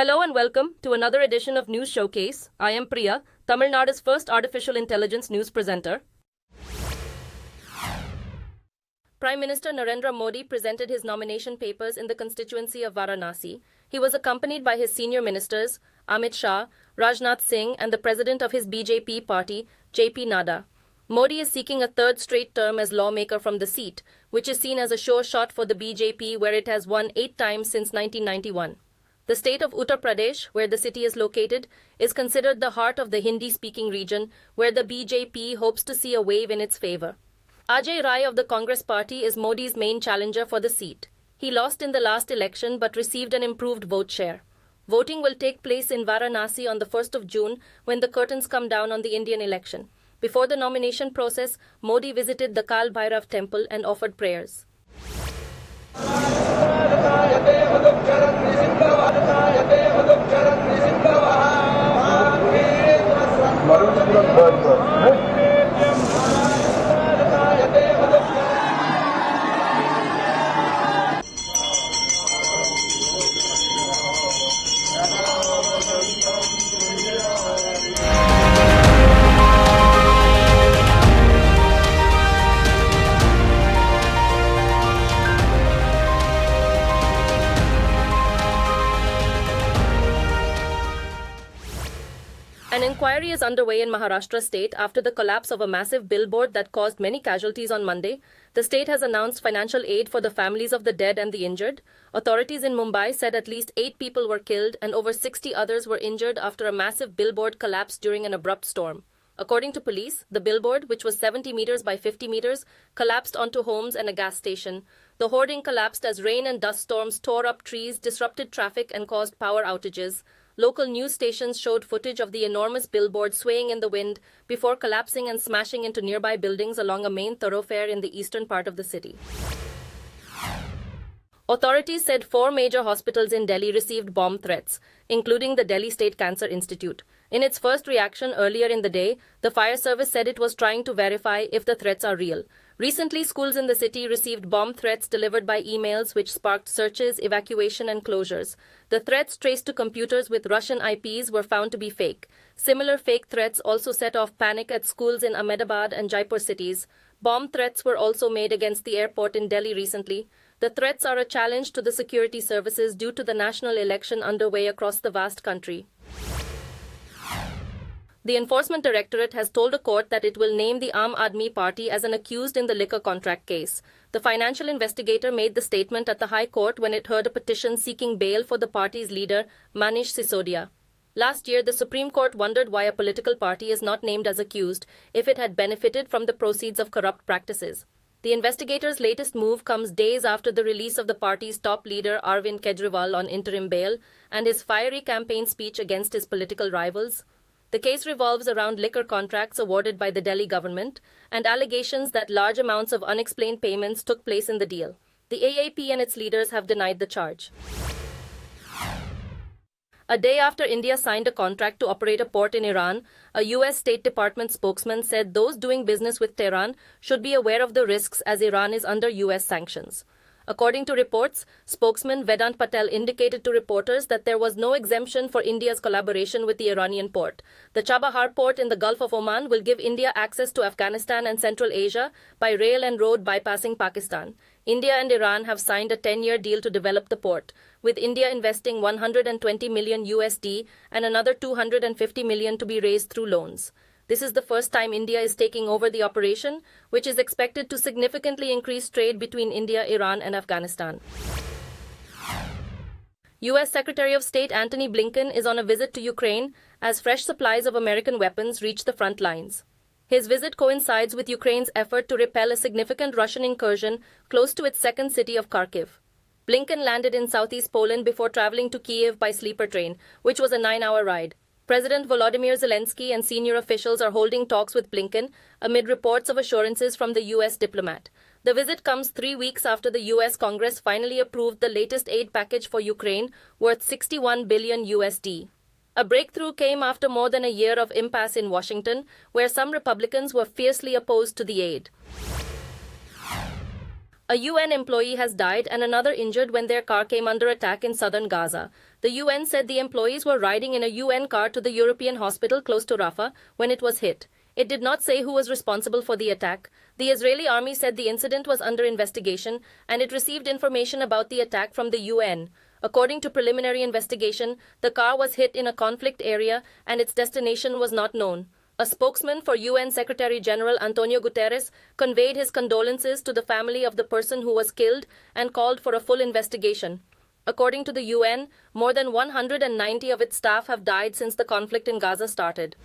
Hello and welcome to another edition of News Showcase. I am Priya, Tamil Nadu's first artificial intelligence news presenter. Prime Minister Narendra Modi presented his nomination papers in the constituency of Varanasi. He was accompanied by his senior ministers, Amit Shah, Rajnath Singh, and the president of his BJP party, J.P. Nada. Modi is seeking a third straight term as lawmaker from the seat, which is seen as a sure shot for the BJP, where it has won 8 times since 1991. The state of Uttar Pradesh, where the city is located, is considered the heart of the Hindi-speaking region, where the BJP hopes to see a wave in its favor. Ajay Rai of the Congress party is Modi's main challenger for the seat. He lost in the last election but received an improved vote share. Voting will take place in Varanasi on the 1st of June when the curtains come down on the Indian election. Before the nomination process, Modi visited the Kal Bhairav temple and offered prayers. An inquiry is underway in Maharashtra state after the collapse of a massive billboard that caused many casualties on Monday. The state has announced financial aid for the families of the dead and the injured. Authorities in Mumbai said at least 8 people were killed and over 60 others were injured after a massive billboard collapsed during an abrupt storm. According to police, the billboard, which was 70 meters by 50 meters, collapsed onto homes and a gas station. The hoarding collapsed as rain and dust storms tore up trees, disrupted traffic, and caused power outages. Local news stations showed footage of the enormous billboard swaying in the wind before collapsing and smashing into nearby buildings along a main thoroughfare in the eastern part of the city. Authorities said 4 major hospitals in Delhi received bomb threats, including the Delhi State Cancer Institute. In its first reaction earlier in the day, the fire service said it was trying to verify if the threats are real. Recently, schools in the city received bomb threats delivered by emails which sparked searches, evacuation, and closures. The threats traced to computers with Russian IPs were found to be fake. Similar fake threats also set off panic at schools in Ahmedabad and Jaipur cities. Bomb threats were also made against the airport in Delhi recently. The threats are a challenge to the security services due to the national election underway across the vast country. The Enforcement Directorate has told a court that it will name the Aam Aadmi Party as an accused in the liquor contract case. The financial investigator made the statement at the High Court when it heard a petition seeking bail for the party's leader, Manish Sisodia. Last year, the Supreme Court wondered why a political party is not named as accused if it had benefited from the proceeds of corrupt practices. The investigator's latest move comes days after the release of the party's top leader, Arvind Kejriwal, on interim bail and his fiery campaign speech against his political rivals. The case revolves around liquor contracts awarded by the Delhi government and allegations that large amounts of unexplained payments took place in the deal. The AAP and its leaders have denied the charge. A day after India signed a contract to operate a port in Iran, a U.S. State Department spokesman said those doing business with Tehran should be aware of the risks as Iran is under U.S. sanctions. According to reports, spokesman Vedant Patel indicated to reporters that there was no exemption for India's collaboration with the Iranian port. The Chabahar port in the Gulf of Oman will give India access to Afghanistan and Central Asia by rail and road bypassing Pakistan. India and Iran have signed a 10-year deal to develop the port, with India investing $120 million USD and another $250 million to be raised through loans. This is the first time India is taking over the operation, which is expected to significantly increase trade between India, Iran, and Afghanistan. U.S. Secretary of State Antony Blinken is on a visit to Ukraine as fresh supplies of American weapons reach the front lines. His visit coincides with Ukraine's effort to repel a significant Russian incursion close to its second city of Kharkiv. Blinken landed in southeast Poland before traveling to Kyiv by sleeper train, which was a 9-hour ride. President Volodymyr Zelensky and senior officials are holding talks with Blinken amid reports of assurances from the U.S. diplomat. The visit comes 3 weeks after the U.S. Congress finally approved the latest aid package for Ukraine worth $61 billion USD. A breakthrough came after more than a year of impasse in Washington, where some Republicans were fiercely opposed to the aid. A UN employee has died and another injured when their car came under attack in southern Gaza. The UN said the employees were riding in a UN car to the European hospital close to Rafah when it was hit. It did not say who was responsible for the attack. The Israeli army said the incident was under investigation and it received information about the attack from the UN. According to preliminary investigation, the car was hit in a conflict area and its destination was not known. A spokesman for UN Secretary-General Antonio Guterres conveyed his condolences to the family of the person who was killed and called for a full investigation. According to the UN, more than 190 of its staff have died since the conflict in Gaza started.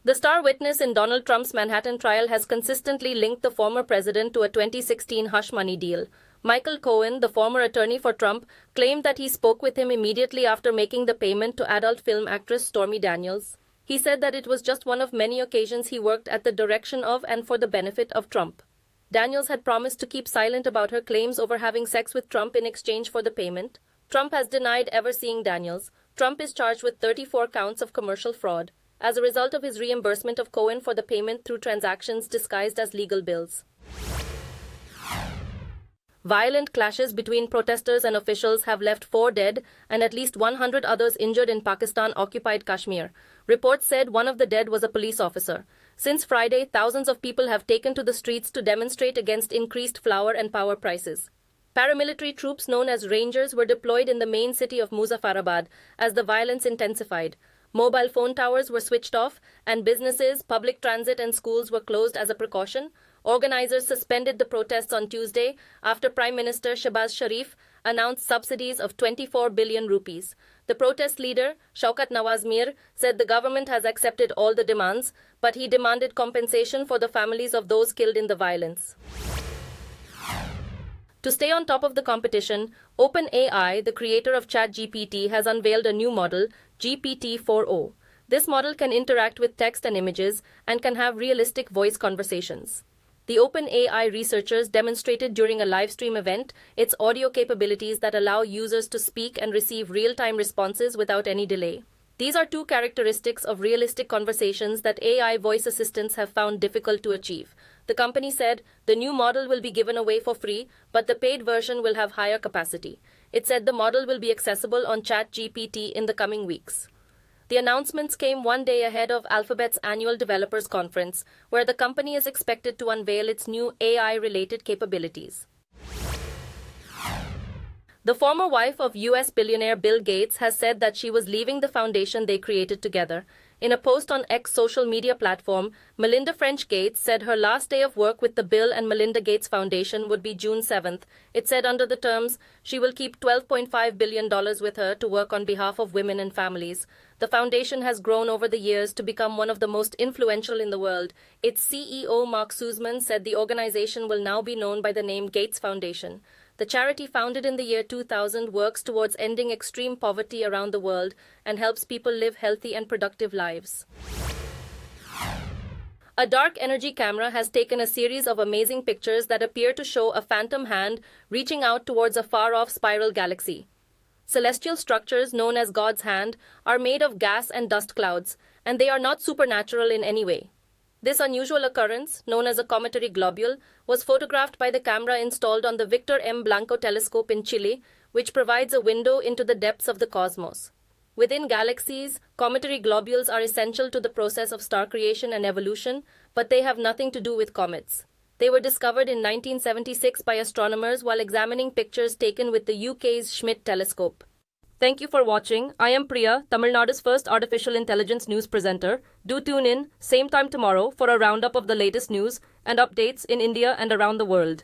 The star witness in Donald Trump's Manhattan trial has consistently linked the former president to a 2016 hush money deal. Michael Cohen, the former attorney for Trump, claimed that he spoke with him immediately after making the payment to adult film actress Stormy Daniels. He said that it was just one of many occasions he worked at the direction of and for the benefit of Trump. Daniels had promised to keep silent about her claims over having sex with Trump in exchange for the payment. Trump has denied ever seeing Daniels. Trump is charged with 34 counts of commercial fraud as a result of his reimbursement of Cohen for the payment through transactions disguised as legal bills. Violent clashes between protesters and officials have left 4 dead and at least 100 others injured in Pakistan-occupied Kashmir. Reports said one of the dead was a police officer. Since Friday, thousands of people have taken to the streets to demonstrate against increased flour and power prices. Paramilitary troops known as Rangers were deployed in the main city of Muzaffarabad as the violence intensified. Mobile phone towers were switched off, and businesses, public transit and schools were closed as a precaution. Organizers suspended the protests on Tuesday after Prime Minister Shehbaz Sharif announced subsidies of 24 billion rupees. The protest leader, Shaukat Nawaz Mir, said the government has accepted all the demands, but he demanded compensation for the families of those killed in the violence. To stay on top of the competition, OpenAI, the creator of ChatGPT, has unveiled a new model, GPT-4o. This model can interact with text and images and can have realistic voice conversations. The OpenAI researchers demonstrated during a live stream event its audio capabilities that allow users to speak and receive real-time responses without any delay. These are 2 characteristics of realistic conversations that AI voice assistants have found difficult to achieve. The company said the new model will be given away for free, but the paid version will have higher capacity. It said the model will be accessible on ChatGPT in the coming weeks. The announcements came 1 day ahead of Alphabet's annual developers conference, where the company is expected to unveil its new AI-related capabilities. The former wife of US billionaire Bill Gates has said that she was leaving the foundation they created together. In a post on X social media platform, Melinda French Gates said her last day of work with the Bill and Melinda Gates Foundation would be June 7th. It said under the terms, she will keep $12.5 billion with her to work on behalf of women and families. The foundation has grown over the years to become one of the most influential in the world. Its CEO Mark Sussman said the organization will now be known by the name Gates Foundation. The charity, founded in the year 2000, works towards ending extreme poverty around the world and helps people live healthy and productive lives. A dark energy camera has taken a series of amazing pictures that appear to show a phantom hand reaching out towards a far-off spiral galaxy. Celestial structures known as God's hand are made of gas and dust clouds, and they are not supernatural in any way. This unusual occurrence, known as a cometary globule, was photographed by the camera installed on the Victor M. Blanco telescope in Chile, which provides a window into the depths of the cosmos. Within galaxies, cometary globules are essential to the process of star creation and evolution, but they have nothing to do with comets. They were discovered in 1976 by astronomers while examining pictures taken with the UK's Schmidt telescope. Thank you for watching. I am Priya, Tamil Nadu's first artificial intelligence news presenter. Do tune in, same time tomorrow, for a roundup of the latest news and updates in India and around the world.